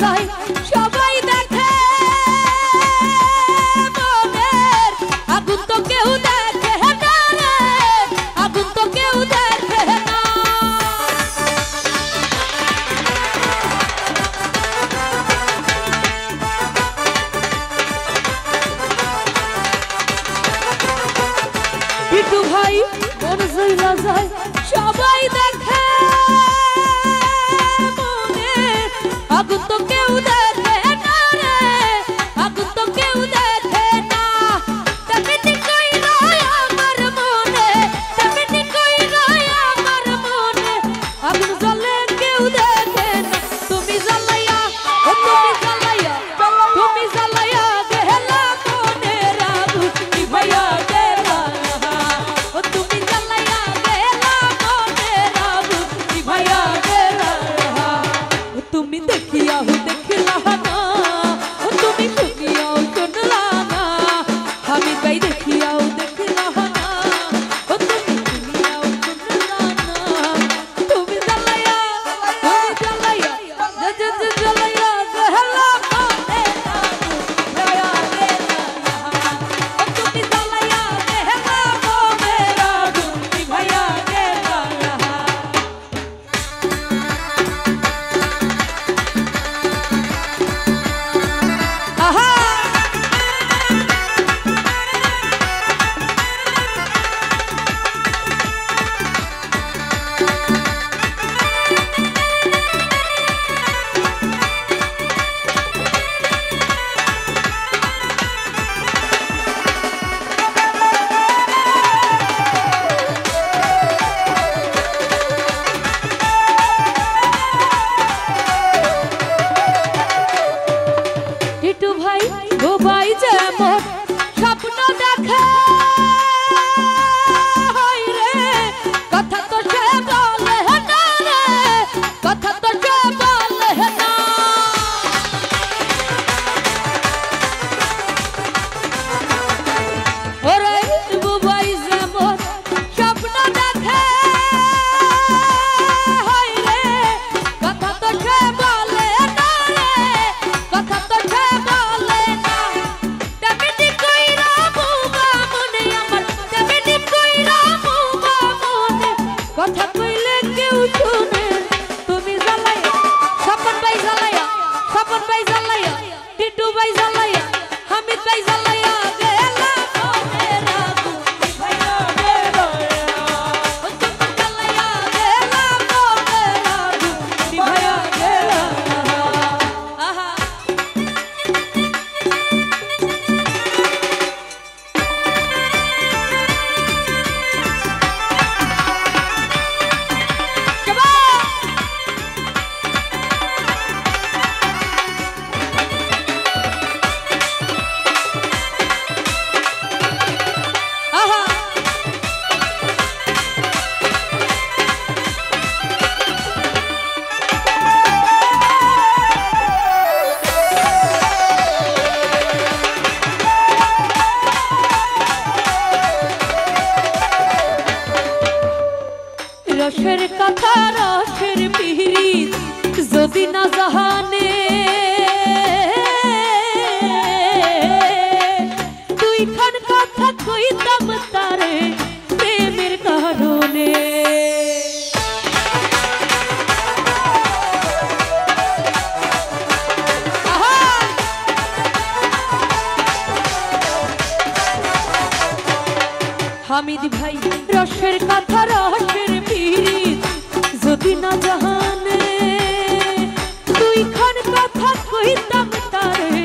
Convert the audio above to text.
যায় সবাই দেখে মনের আগুন তো কেউ দেখে না রে, আগুন তো কেউ দেখে না। বিটু ভাই মন জইলা যায় সবাই দেখে মনের আগুন তো কেউ দেখে না রে, আগুন তো কেউ দেখে না। তেমনি কইরা আমার মনে, তেমনি কইরা আমার মনে আগুন জ্বলে কেউ দেখে না। তুমি জ্বালাইয়া, ও তুমি জ্বালাইয়া, তুমি জ্বালাইয়া গেলা মনের আগুন নিভাইয়া গেলা। ও তুমি জ্বালাইয়া গেলা মনের আগুন নিভাইয়া গেলা। ও তুমি দেখিয়াও দেখলা না, ও তুমি শুনিয়াও শুনলা না। আমি গাই দেখিয়াও দেখলা না, ও তুমি শুনিয়াও শুনলা না। তুমি জ্বালাইয়া, তুমি জ্বালাইয়া, জ্বালাইয়া গেলা মনের আগুন নিভাইয়া গেলা। ও তুমি জ্বালাইয়া গেলা মনের আগুন নিভাইয়া গেলা। আহা টিটু ভাই ও ভাই যেমন স্বপ্ন দেখে হায় রে, কথা তো সে বলে না রে, কথা তো সে বলে না। ওরে বুবাই যেমন স্বপ্ন দেখে হায় রে, কথা তো সে বলে না রে, কথা তো সে বলে না। তেমনি কইরা বুবা মনে আমার, তেমনি কইরা বুবা মনে কথা কইলে কেউ শুনে। তুমি জ্বালাইয়া, স্বপন ভাই জ্বালাইয়া, স্বপন ভাই জ্বালাইয়া, টিটু ভাই জ্বালাইয়া, হামিদ ভাই জ্বালাইয়া গেলা মনের আগুন নিভাইয়া গেলা। ও তুমি জ্বালাইয়া গেলা মনের আগুন নিভাইয়া গেলা। আহা যাবা আহা রসের কথা রসের পিরিত যদি না জাহানে, দুইখান কথা কইতাম তারে প্রেমের কারণে। আহা হামিদ ভাই রসের কথা রসের পিরিত যদি না জাহানে, দুইখান কথা কইতাম তারে